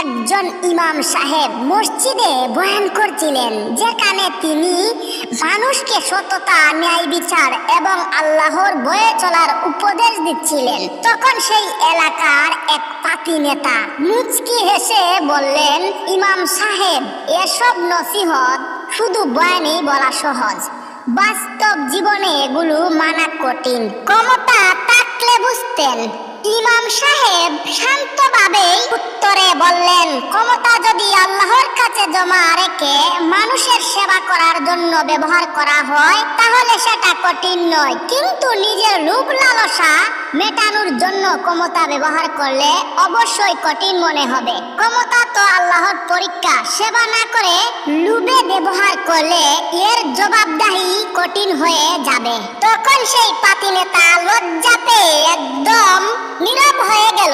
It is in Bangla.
একজন ইমাম সাহেব মসজিদে বয়ান করছিলেন, যেখানে তিনি মানুষকে সততা, ন্যায় বিচার এবং আল্লাহর ভয়ে চলার উপদেশ দিচ্ছিলেন। তখন সেই এলাকার এক পাতি নেতা মুচকি হেসে বললেন, ইমাম সাহেব, এসব নসিহত শুধু বয়ানেই বলা সহজ, বাস্তব জীবনে এগুলো মানা কঠিন। ক্ষমতা থাকলে বুঝতেন। ইমাম সাহেব শান্তভাবে উত্তরে বললেন, ক্ষমতা যদি আল্লাহর কাছে জমা রেখে মানুষের সেবা করার জন্য ব্যবহার করা হয় তাহলে সেটা কঠিন নয়, কিন্তু নিজের লোভ লালসা মেটানোর জন্য ক্ষমতা ব্যবহার করলে অবশ্যই কঠিন মনে হবে। ক্ষমতা তো আল্লাহর পরীক্ষা, সেবা না করে লোভে ব্যবহার করলে এর জবাবদিহি কঠিন হয়ে যাবে। তখন সেই পাতি নেতা লজ্জাতে একদম নীরব হয়ে গেল।